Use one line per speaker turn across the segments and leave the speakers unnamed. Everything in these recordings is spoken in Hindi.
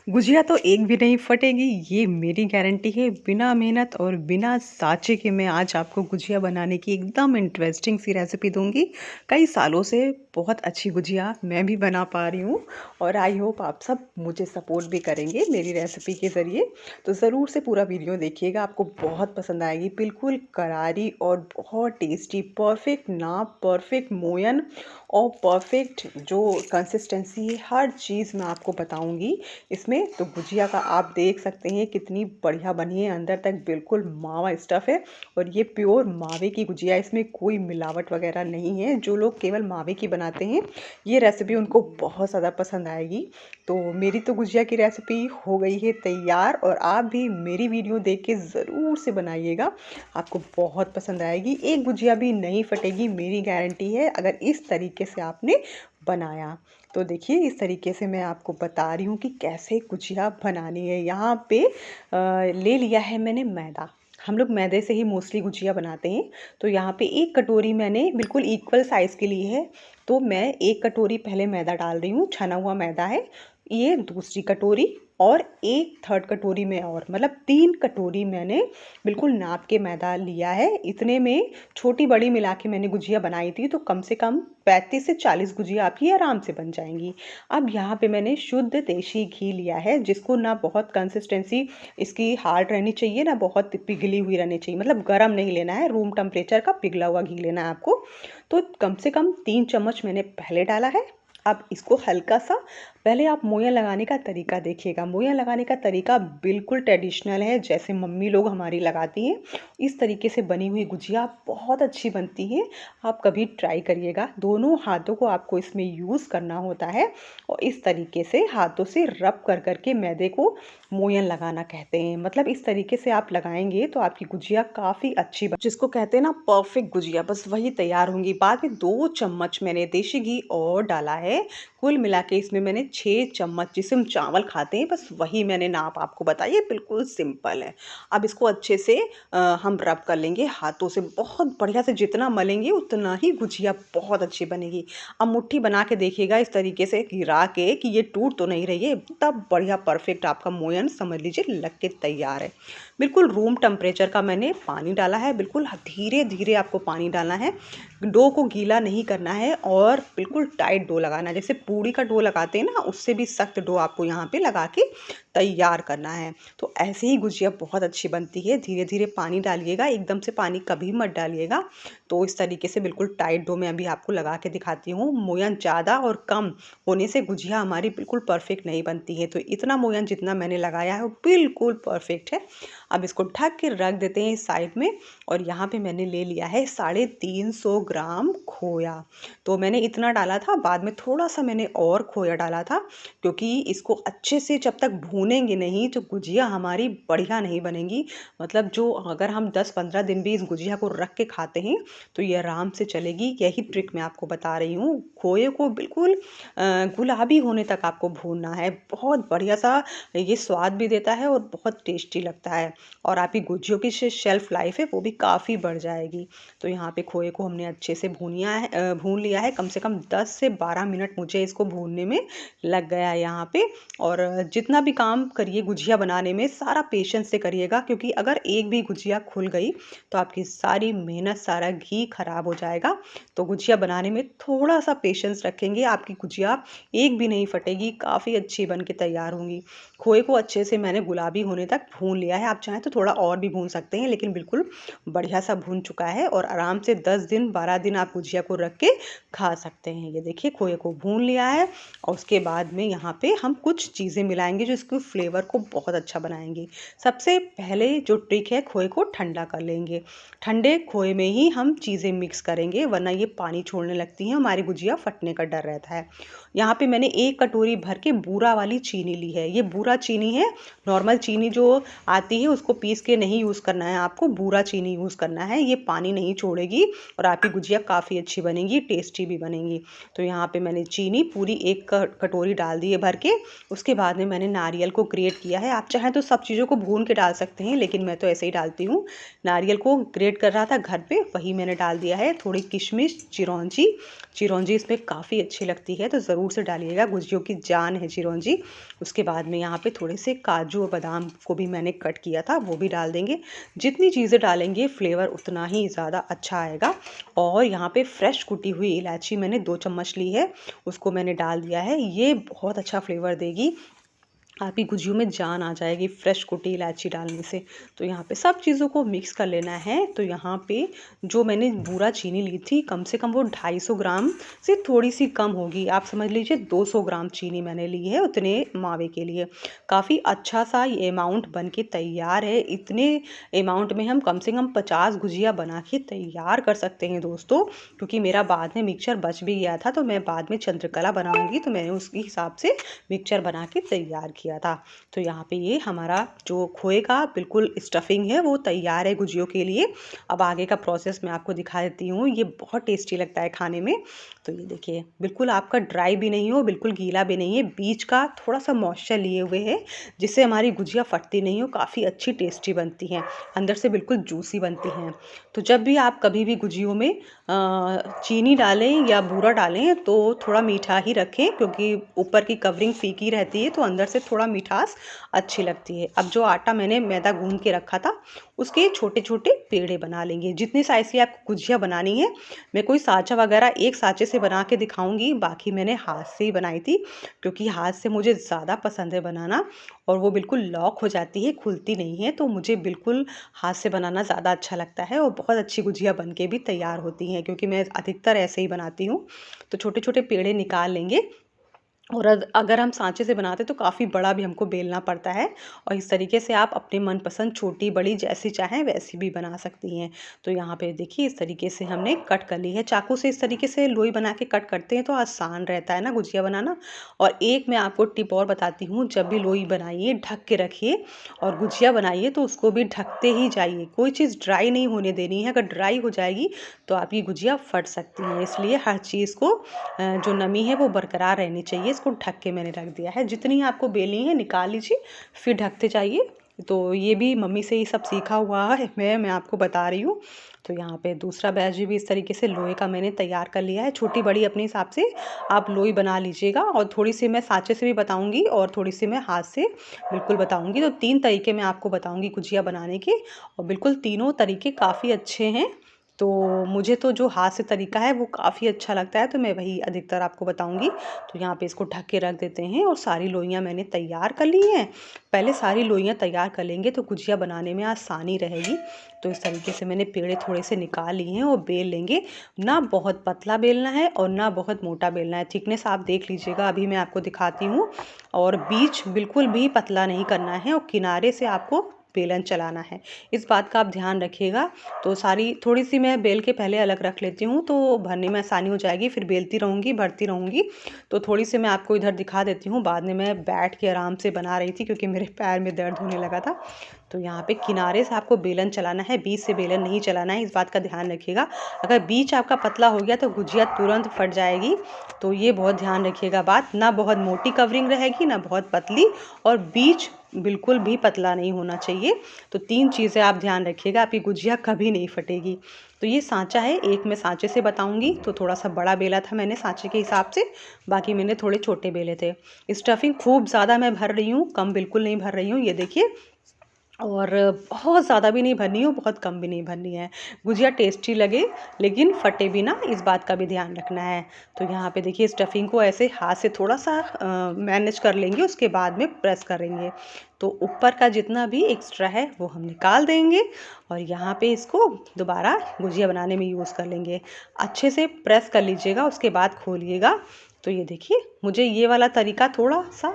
गुजिया तो एक भी नहीं फटेगी, ये मेरी गारंटी है। बिना मेहनत और बिना साँचे के मैं आज आपको गुजिया बनाने की एकदम इंटरेस्टिंग सी रेसिपी दूँगी। कई सालों से बहुत अच्छी गुजिया मैं भी बना पा रही हूँ और आई होप आप सब मुझे सपोर्ट भी करेंगे मेरी रेसिपी के ज़रिए। तो ज़रूर से पूरा वीडियो देखिएगा, आपको बहुत पसंद आएगी। बिल्कुल करारी और बहुत टेस्टी, परफेक्ट नाप, परफेक्ट मोयन और परफेक्ट जो कंसिस्टेंसी है, हर चीज़ मैं आपको बताऊँगी इसमें। तो गुजिया का आप देख सकते हैं कितनी बढ़िया बनी है, अंदर तक बिल्कुल मावा स्टफ़ है और ये प्योर मावे की गुजिया है, इसमें कोई मिलावट वगैरह नहीं है। जो लोग केवल मावे की बनाते हैं, ये रेसिपी उनको बहुत ज़्यादा पसंद आएगी। तो मेरी तो गुजिया की रेसिपी हो गई है तैयार और आप भी मेरी वीडियो देख के ज़रूर से बनाइएगा, आपको बहुत पसंद आएगी। एक गुजिया भी नहीं फटेगी, मेरी गारंटी है, अगर इस तरीके से आपने बनाया। तो देखिए इस तरीके से मैं आपको बता रही हूँ कि कैसे गुजिया बनानी है। यहाँ पे ले लिया है मैंने मैदा। हम लोग मैदे से ही मोस्टली गुजिया बनाते हैं। तो यहाँ पे 1 कटोरी मैंने बिल्कुल इक्वल साइज़ के ली है। तो मैं 1 कटोरी पहले मैदा डाल रही हूँ, छना हुआ मैदा है। ये दूसरी कटोरी और 1/3 कटोरी में और मतलब 3 कटोरी मैंने बिल्कुल नाप के मैदा लिया है। इतने में छोटी-बड़ी मिला के मैंने गुजिया बनाई थी, तो कम से कम 35 से 40 गुजिया आपकी आराम से बन जाएँगी। अब यहाँ पे मैंने शुद्ध देशी घी लिया है, जिसको ना बहुत कंसिस्टेंसी इसकी हार्ड रहनी चाहिए, ना बहुत पिघली हुई रहनी चाहिए। मतलब गरम नहीं लेना है, रूम टेम्परेचर का पिघला हुआ घी लेना है आपको। तो कम से कम 3 चम्मच मैंने पहले डाला है। अब इसको हल्का-सा पहले आप मोयन लगाने का तरीका देखिएगा। मोयन लगाने का तरीका बिल्कुल ट्रेडिशनल है, जैसे मम्मी लोग हमारी लगाती हैं। इस तरीके से बनी हुई गुजिया बहुत अच्छी बनती है। आप कभी ट्राई करिएगा। दोनों हाथों को आपको इसमें यूज़ करना होता है और इस तरीके से हाथों से रब कर के मैदे को मोयन लगाना कहते हैं। मतलब इस तरीके से आप लगाएँगे तो आपकी गुजिया काफ़ी अच्छी बन जिसको कहते हैं ना परफेक्ट गुजिया, बस वही तैयार होंगी। बाद में 2 चम्मच मैंने देशी घी और डाला है। कुल मिला के इसमें मैंने 6 चम्मच, जिसे हम चावल खाते हैं, बस वही मैंने नाप आपको बताई है, बिल्कुल सिंपल है। अब इसको अच्छे से हम रब कर लेंगे हाथों से, बहुत बढ़िया से। जितना मलेंगे उतना ही गुजिया बहुत अच्छी बनेगी। अब मुट्ठी बना के देखिएगा इस तरीके से गिरा के कि ये टूट तो नहीं रही है, तब बढ़िया परफेक्ट आपका मोयन समझ लीजिए लग के तैयार है। बिल्कुल रूम टेम्परेचर का मैंने पानी डाला है, बिल्कुल धीरे-धीरे आपको पानी डालना है। डो को गीला नहीं करना है और बिल्कुल टाइट डो लगाना है। जैसे पूड़ी का डो लगाते हैं ना, उससे भी सख्त डो आपको यहाँ पे लगा के तैयार करना है। तो ऐसे ही गुजिया बहुत अच्छी बनती है। धीरे-धीरे पानी डालिएगा, एकदम से पानी कभी मत डालिएगा। तो इस तरीके से बिल्कुल टाइट डो मैं अभी आपको लगा के दिखाती हूँ। मोयन ज़्यादा और कम होने से गुजिया हमारी बिल्कुल परफेक्ट नहीं बनती है। तो इतना मोयन जितना मैंने लगाया है वो बिल्कुल परफेक्ट है। अब इसको ढक के रख देते हैं साइड में और यहाँ पे मैंने ले लिया है 350 ग्राम खोया। तो मैंने इतना डाला था, बाद में थोड़ा-सा मैंने और खोया डाला था, क्योंकि इसको अच्छे से जब तक भूनेंगे नहीं तो गुजिया हमारी बढ़िया नहीं बनेगी। मतलब जो अगर हम 10-15 दिन भी इस गुजिया को रख के खाते हैं तो ये आराम से चलेगी। यही ट्रिक मैं आपको बता रही हूँ। खोए को बिल्कुल गुलाबी होने तक आपको भूनना है। बहुत बढ़िया-सा ये स्वाद भी देता है और बहुत टेस्टी लगता है और आपकी गुजियों की शेल्फ लाइफ है वो भी काफ़ी बढ़ जाएगी। तो यहाँ पे खोए को हमने अच्छे से भून लिया है। कम से कम 10 से 12 मिनट मुझे इसको भूनने में लग गया है यहाँ पे। और जितना भी काम करिए गुजिया बनाने में सारा पेशेंस से करिएगा, क्योंकि अगर एक भी गुजिया खुल गई तो आपकी सारी मेहनत, सारा घी खराब हो जाएगा। तो गुजिया बनाने में थोड़ा-सा पेशेंस रखेंगे, आपकी गुजिया एक भी नहीं फटेगी, काफ़ी अच्छी बन के तैयार होंगी। खोए को अच्छे से मैंने गुलाबी होने तक भून लिया है। आप चाहें तो थोड़ा और भी भून सकते हैं, लेकिन बिल्कुल बढ़िया सा भून चुका है और आराम से 10 दिन 12 दिन आप गुजिया को रख के खा सकते हैं। ये देखिए खोए को भून लिया है और उसके बाद में यहाँ पे हम कुछ चीज़ें मिलाएंगे जो इसके फ्लेवर को बहुत अच्छा बनाएंगे। सबसे पहले जो ट्रिक है, खोए को ठंडा कर लेंगे। ठंडे खोए में ही हम चीज़ें मिक्स करेंगे, वरना ये पानी छोड़ने लगती हैं, हमारी गुजिया फटने का डर रहता है। यहाँ पे मैंने 1 कटोरी भर के बूरा वाली चीनी ली है। ये बूरा चीनी है, नॉर्मल चीनी जो आती है उसको पीस के नहीं यूज़ करना है आपको, बूरा चीनी यूज़ करना है। ये पानी नहीं छोड़ेगी और आपकी गुजिया काफ़ी अच्छी बनेगी, टेस्टी भी बनेगी। तो यहाँ पे मैंने मैंने चीनी पूरी 1 कटोरी डाल दी है भर के। उसके बाद में मैंने नारियल को ग्रेट किया है। आप चाहें तो सब चीज़ों को भून के डाल सकते हैं, लेकिन मैं तो ऐसे ही डालती हूँ। नारियल को ग्रेट कर रहा था घर पे, वही मैंने डाल दिया है। थोड़ी किशमिश, चिरौंजी, चिरौंजी इसमें काफ़ी अच्छी लगती है तो ज़रूर से डालिएगा, गुजियों की जान है चिरौंजी। उसके बाद में यहाँ पे थोड़े से काजू और बादाम को भी मैंने कट किया था, वो भी डाल देंगे। जितनी चीज़ें डालेंगे फ्लेवर उतना ही ज़्यादा अच्छा आएगा। और यहाँ पे फ्रेश कुटी हुई इलायची मैंने 2 चम्मच ली है, उसको मैंने डाल दिया है। ये बहुत अच्छा फ्लेवर देगी, आपकी गुजियों में जान आ जाएगी फ्रेश कुटी इलायची डालने से। तो यहाँ पे सब चीज़ों को मिक्स कर लेना है। तो यहाँ पे जो मैंने बूरा चीनी ली थी, कम से कम वो 250 ग्राम से थोड़ी सी कम होगी। आप समझ लीजिए 200 ग्राम चीनी मैंने ली है उतने मावे के लिए। काफ़ी अच्छा सा ये अमाउंट बन के तैयार है। इतने अमाउंट में हम कम से कम 50 गुजिया बना के तैयार कर सकते हैं दोस्तों। क्योंकि मेरा बाद में मिक्सचर बच भी गया था, तो मैं बाद में चंद्रकला बनाऊँगी, तो मैंने उसके हिसाब से मिक्सचर बना के तैयार किया था। तो यहाँ पे ये हमारा जो खोए का बिल्कुल स्टफिंग है वो तैयार है गुजियों के लिए। अब आगे का प्रोसेस मैं आपको दिखा देती हूँ। ये बहुत टेस्टी लगता है खाने में। तो ये देखिए, बिल्कुल आपका ड्राई भी नहीं हो, बिल्कुल गीला भी नहीं है, बीच का थोड़ा सा मॉइस्चर लिए हुए है, जिससे हमारी गुजिया फटती नहीं हो, काफ़ी अच्छी टेस्टी बनती हैं, अंदर से बिल्कुल जूसी बनती हैं। तो जब भी आप कभी भी गुजियों में चीनी डालें या बूरा डालें तो थोड़ा मीठा ही रखें, क्योंकि ऊपर की कवरिंग फीकी रहती है तो अंदर से थोड़ा मिठास अच्छी लगती है। अब जो आटा मैंने मैदा गूंद के रखा था, उसके छोटे छोटे पेड़े बना लेंगे। जितनी साइज़ की आपको गुजिया बनानी है, मैं कोई साँचा वगैरह एक साँचे से बना के दिखाऊंगी, बाकी मैंने हाथ से ही बनाई थी, क्योंकि हाथ से मुझे ज़्यादा पसंद है बनाना। और वो बिल्कुल लॉक हो जाती है, खुलती नहीं है, तो मुझे बिल्कुल हाथ से बनाना ज़्यादा अच्छा लगता है और बहुत अच्छी गुजिया बन के भी तैयार होती हैं, क्योंकि मैं अधिकतर ऐसे ही बनाती हूँ। तो छोटे छोटे पेड़े निकाल लेंगे। और अगर हम सांचे से बनाते तो काफ़ी बड़ा भी हमको बेलना पड़ता है। और इस तरीके से आप अपने मनपसंद छोटी बड़ी जैसी चाहें वैसी भी बना सकती हैं। तो यहाँ पे देखिए, इस तरीके से हमने कट कर ली है। चाकू से इस तरीके से लोई बना के कट करते हैं तो आसान रहता है ना गुजिया बनाना। और एक मैं आपको टिप और बताती हूँ, जब भी लोई बनाइए ढक के रखिए, और गुजिया बनाइए तो उसको भी ढकते ही जाइए। कोई चीज़ ड्राई नहीं होने देनी है, अगर ड्राई हो जाएगी तो आपकी गुजिया फट सकती है। इसलिए हर चीज़ को जो नमी है वो बरकरार रहनी चाहिए। इसको ढक के मैंने रख दिया है। जितनी आपको बेलनी है निकाल लीजिए, फिर ढकते जाइए। तो ये भी मम्मी से ही सब सीखा हुआ है, मैं आपको बता रही हूँ। तो यहाँ पे दूसरा बैच भी इस तरीके से लोहे का मैंने तैयार कर लिया है। छोटी बड़ी अपने हिसाब से आप लोई बना लीजिएगा। और थोड़ी सी मैं सांचे से भी बताऊँगी और थोड़ी सी मैं हाथ से बिल्कुल बताऊँगी। तो 3 तरीके मैं आपको बताऊँगी गुजिया बनाने के, और बिल्कुल तीनों तरीके काफ़ी अच्छे हैं। तो मुझे तो जो हाथ से तरीका है वो काफ़ी अच्छा लगता है, तो मैं वही अधिकतर आपको बताऊंगी। तो यहाँ पे इसको ढक के रख देते हैं, और सारी लोइयाँ मैंने तैयार कर ली हैं। पहले सारी लोइयाँ तैयार कर लेंगे तो गुजिया बनाने में आसानी रहेगी। तो इस तरीके से मैंने पेड़े थोड़े से निकाल लिए हैं और बेल लेंगे। ना बहुत पतला बेलना है और ना बहुत मोटा बेलना है। थिकनेस आप देख लीजिएगा, अभी मैं आपको दिखाती हूँ। और बीच बिल्कुल भी पतला नहीं करना है, और किनारे से आपको बेलन चलाना है, इस बात का आप ध्यान रखिएगा। तो सारी थोड़ी सी मैं बेल के पहले अलग रख लेती हूँ, तो भरने में आसानी हो जाएगी, फिर बेलती रहूँगी भरती रहूँगी। तो थोड़ी सी मैं आपको इधर दिखा देती हूँ। बाद में मैं बैठ के आराम से बना रही थी, क्योंकि मेरे पैर में दर्द होने लगा था। तो यहाँ पे किनारे से आपको बेलन चलाना है, बीच से बेलन नहीं चलाना है, इस बात का ध्यान रखिएगा। अगर बीच आपका पतला हो गया तो गुजिया तुरंत फट जाएगी। तो ये बहुत ध्यान रखिएगा बात। ना बहुत मोटी कवरिंग रहेगी ना बहुत पतली, और बीच बिल्कुल भी पतला नहीं होना चाहिए। तो 3 चीज़ें आप ध्यान रखिएगा, आपकी गुजिया कभी नहीं फटेगी। तो ये सांचा है, एक मैं सांचे से बताऊंगी। तो थोड़ा सा बड़ा बेला था मैंने सांचे के हिसाब से, बाकी मैंने थोड़े छोटे बेले थे। स्टफिंग खूब ज़्यादा मैं भर रही हूँ, कम बिल्कुल नहीं भर रही हूँ, ये देखिए। और बहुत ज़्यादा भी नहीं भरनी हो, बहुत कम भी नहीं भरनी है। गुजिया टेस्टी लगे लेकिन फटे भी ना, इस बात का भी ध्यान रखना है। तो यहाँ पे देखिए, स्टफिंग को ऐसे हाथ से थोड़ा सा मैनेज कर लेंगे, उसके बाद में प्रेस करेंगे। तो ऊपर का जितना भी एक्स्ट्रा है वो हम निकाल देंगे, और यहाँ पे इसको दोबारा गुजिया बनाने में यूज़ कर लेंगे। अच्छे से प्रेस कर लीजिएगा, उसके बाद खोलिएगा। तो ये देखिए, मुझे ये वाला तरीका थोड़ा सा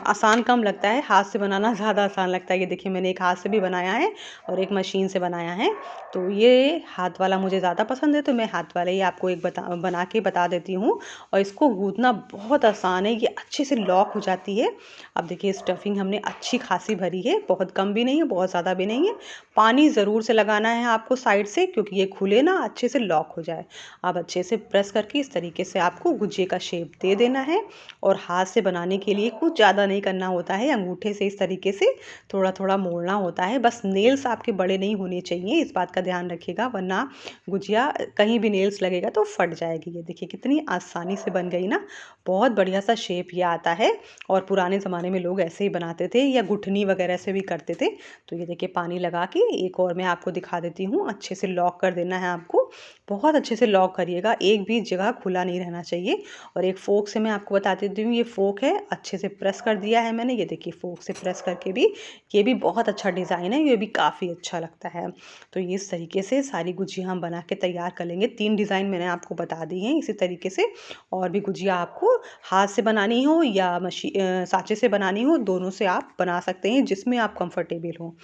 आसान कम लगता है, हाथ से बनाना ज़्यादा आसान लगता है। ये देखिए, मैंने एक हाथ से भी बनाया है और एक मशीन से बनाया है। तो ये हाथ वाला मुझे ज़्यादा पसंद है, तो मैं हाथ वाला ही आपको एक बना के बता देती हूँ। और इसको गूँथना बहुत आसान है, ये अच्छे से लॉक हो जाती है। अब देखिए, स्टफिंग हमने अच्छी खासी भरी है, बहुत कम भी नहीं है बहुत ज़्यादा भी नहीं है। पानी ज़रूर से लगाना है आपको साइड से, क्योंकि ये खुले ना अच्छे से लॉक हो जाए। आप अच्छे से प्रेस करके इस तरीके से आपको गुजिया का शेप दे देना है। और हाथ से बनाने के लिए कुछ ज़्यादा नहीं करना होता है, अंगूठे से इस तरीके से थोड़ा थोड़ा मोड़ना होता है। बस नेल्स आपके बड़े नहीं होने चाहिए, इस बात का ध्यान रखिएगा, वरना गुजिया कहीं भी नेल्स लगेगा तो फट जाएगी। ये देखिए कितनी आसानी से बन गई ना, बहुत बढ़िया सा शेप ये आता है। और पुराने ज़माने में लोग ऐसे ही बनाते थे या गुठनी वगैरह से भी करते थे। तो ये देखिए पानी लगा के एक और मैं आपको दिखा देती हूँ, अच्छे से लॉक कर देना है आपको। बहुत अच्छे से लॉक करिएगा, एक भी जगह खुला नहीं रहना चाहिए। और एक फोक से मैं आपको बता देती हूँ, ये फोक है, अच्छे से प्रेस कर दिया है मैंने। ये देखिए फोक से प्रेस करके भी ये भी बहुत अच्छा डिज़ाइन है, ये भी काफ़ी अच्छा लगता है। तो ये इस तरीके से सारी गुजिया हम बना के तैयार कर लेंगे। 3 डिज़ाइन मैंने आपको बता दी हैं इसी तरीके से। और भी गुजिया आपको हाथ से बनानी हो या साँचे से बनानी हो, दोनों से आप बना सकते हैं, जिसमें आप कंफर्टेबल हो।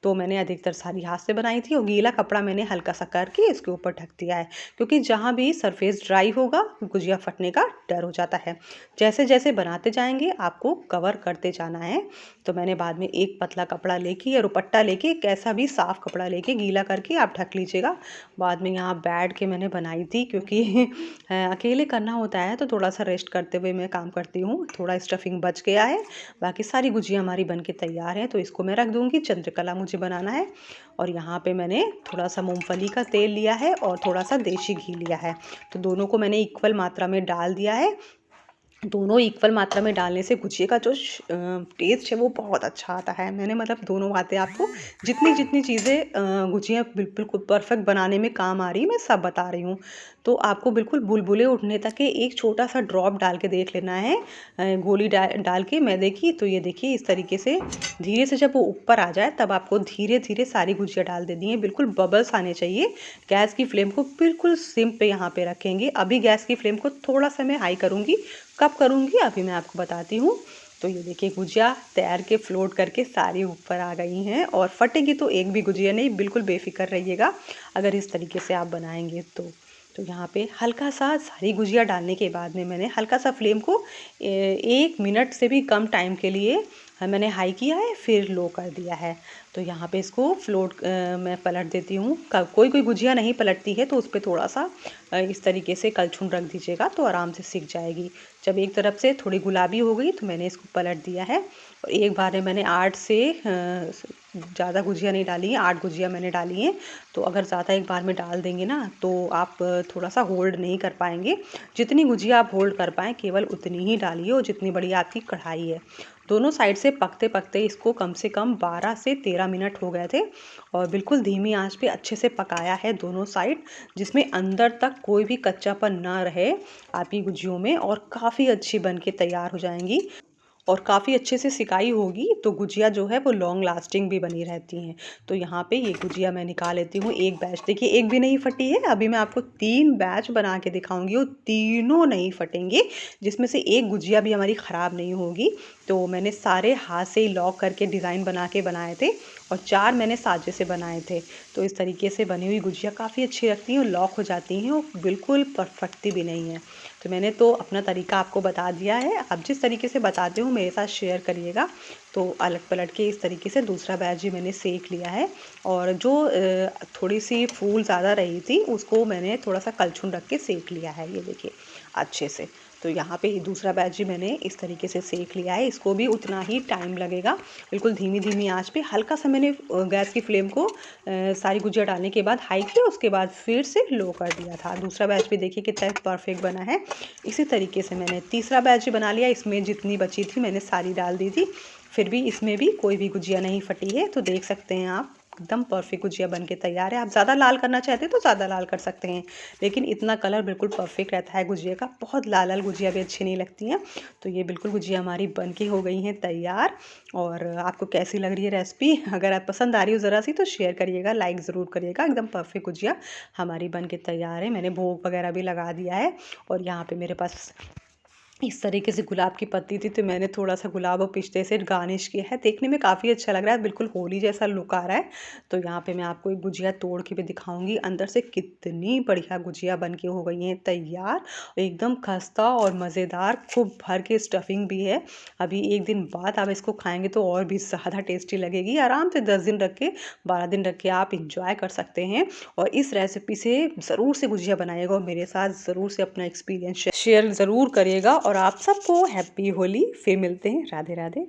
तो मैंने अधिकतर सारी हाथ से बनाई थी और गीला कपड़ा मैंने हल्का सा करके इसके ऊपर ढक दिया है, क्योंकि जहाँ भी सरफेस ड्राई होगा गुजिया फटने का डर हो जाता है। जैसे जैसे बनाते जाएंगे आपको कवर करते जाना है। तो मैंने बाद में एक पतला कपड़ा लेके या दुपट्टा लेके, कैसा भी साफ कपड़ा लेके गीला करके आप ढक लीजिएगा। बाद में यहाँ बैठ के मैंने बनाई थी, क्योंकि अकेले करना होता है तो थोड़ा सा रेस्ट करते हुए मैं काम करती हूँ। थोड़ा स्टफिंग बच गया है, बाकी सारी गुजिया हमारी बन के तैयार है, तो इसको मैं रख दूँगी। चंद्रकला मुझे बनाना है। और यहाँ पे मैंने थोड़ा सा मूंगफली का तेल लिया है और थोड़ा सा देसी घी लिया है, तो दोनों को मैंने इक्वल मात्रा में डाल दिया है। दोनों इक्वल मात्रा में डालने से गुजिया का जो टेस्ट है वो बहुत अच्छा आता है। मैंने मतलब दोनों बातें आपको, जितनी जितनी चीज़ें गुजिया बिल्कुल परफेक्ट बनाने में काम आ रही है, मैं सब बता रही हूँ। तो आपको बिल्कुल बुलबुले उठने तक के एक छोटा सा ड्रॉप डाल के देख लेना है, गोली डाल के मैदे की। तो ये देखिए इस तरीके से धीरे से जब वो ऊपर आ जाए तब आपको धीरे धीरे सारी गुजिया डाल देनी है। बिल्कुल बबल्स आने चाहिए। गैस की फ्लेम को बिल्कुल सिम पे यहाँ पे रखेंगे। अभी गैस की फ्लेम को थोड़ा सा मैं हाई करूँगी, कब करूँगी अभी मैं आपको बताती हूँ। तो ये देखिए गुजिया तैर के फ्लोट करके सारी ऊपर आ गई हैं, और फटेगी तो एक भी गुजिया नहीं, बिल्कुल बेफिक्र रहिएगा अगर इस तरीके से आप बनाएंगे तो यहाँ पे हल्का सा सारी गुजिया डालने के बाद में मैंने हल्का सा फ्लेम को 1 मिनट से भी कम टाइम के लिए मैंने हाई किया है, फिर लो कर दिया है। तो यहाँ पे इसको मैं पलट देती हूँ। कोई कोई गुजिया नहीं पलटती है, तो उस पर थोड़ा सा इस तरीके से कलछुल रख दीजिएगा तो आराम से सिक जाएगी। जब एक तरफ से थोड़ी गुलाबी हो गई तो मैंने इसको पलट दिया है। और एक बार में मैंने 8 से ज़्यादा गुजिया नहीं डाली है, 8 गुजिया मैंने डाली हैं। तो अगर ज़्यादा एक बार में डाल देंगे ना तो आप थोड़ा सा होल्ड नहीं कर पाएंगे। जितनी गुजिया आप होल्ड कर पाएँ केवल उतनी ही डालिए, और जितनी बड़ी आपकी कढ़ाई है। दोनों साइड से पकते पकते इसको कम से कम 12 से 13 मिनट हो गए थे, और बिल्कुल धीमी आंच पे अच्छे से पकाया है दोनों साइड, जिसमें अंदर तक कोई भी कच्चापन ना रहे आपकी गुजियों में, और काफ़ी अच्छी बन के तैयार हो जाएंगी। और काफ़ी अच्छे से सिकाई होगी तो गुजिया जो है वो लॉन्ग लास्टिंग भी बनी रहती हैं। तो यहाँ पे ये गुजिया मैं निकाल लेती हूँ। एक बैच देखिए, एक भी नहीं फटी है। अभी मैं आपको 3 बैच बना के दिखाऊंगी, और तीनों नहीं फटेंगे, जिसमें से एक गुजिया भी हमारी ख़राब नहीं होगी। तो मैंने सारे हाथ से ही लॉक करके डिज़ाइन बना के बनाए थे, और 4 मैंने साजे से बनाए थे। तो इस तरीके से बनी हुई गुजिया काफ़ी अच्छी लगती हैं और लॉक हो जाती हैं, और बिल्कुल परफेक्ट भी नहीं है। तो मैंने तो अपना तरीका आपको बता दिया है। आप जिस तरीके से बताते हो मेरे साथ शेयर करिएगा। तो अलग पलट के इस तरीके से दूसरा बैच भी मैंने सेक लिया है, और जो थोड़ी सी फूल ज़्यादा रही थी उसको मैंने थोड़ा सा कलछुल रख के सेक लिया है, ये देखिए अच्छे से। तो यहाँ पे दूसरा बैच भी मैंने इस तरीके से सेक लिया है, इसको भी उतना ही टाइम लगेगा। बिल्कुल धीमी धीमी आंच पे हल्का सा मैंने गैस की फ्लेम को सारी गुजिया डालने के बाद हाई किया, उसके बाद फिर से लो कर दिया था। दूसरा बैच भी देखिए कितना परफेक्ट बना है। इसी तरीके से मैंने तीसरा बैच भी बना लिया, इसमें जितनी बची थी मैंने सारी डाल दी थी, फिर भी इसमें भी कोई भी गुजिया नहीं फटी है। तो देख सकते हैं आप एकदम परफेक्ट गुजिया बन के तैयार है। आप ज़्यादा लाल करना चाहते हैं तो ज़्यादा लाल कर सकते हैं, लेकिन इतना कलर बिल्कुल परफेक्ट रहता है गुजिया का। बहुत लाल लाल गुजिया भी अच्छी नहीं लगती हैं। तो ये बिल्कुल गुजिया हमारी बन के हो गई हैं तैयार। और आपको कैसी लग रही है रेसिपी? अगर आप पसंद आ रही हो ज़रा सी तो शेयर करिएगा, लाइक ज़रूर करिएगा। एकदम परफेक्ट गुजिया हमारी बन के तैयार है। मैंने भोग वगैरह भी लगा दिया है, और यहाँ पे मेरे पास इस तरीके से गुलाब की पत्ती थी, तो मैंने थोड़ा-सा गुलाब और पिस्ते से गार्निश किया है। देखने में काफ़ी अच्छा लग रहा है, बिल्कुल होली जैसा लुक आ रहा है। तो यहाँ पे मैं आपको एक गुजिया तोड़ के भी दिखाऊँगी, अंदर से कितनी बढ़िया गुजिया बन के हो गई हैं तैयार। एकदम खस्ता और मज़ेदार, खूब भर के स्टफिंग भी है। अभी 1 दिन बाद आप इसको खाएँगे तो और भी ज़्यादा टेस्टी लगेगी। आराम से 10 दिन रख के, 12 दिन रख के आप एन्जॉय कर सकते हैं। और इस रेसिपी से ज़रूर से गुजिया बनाइएगा और मेरे साथ ज़रूर से अपना एक्सपीरियंस शेयर ज़रूर करिएगा। और आप सबको हैप्पी होली। फिर मिलते हैं। राधे राधे।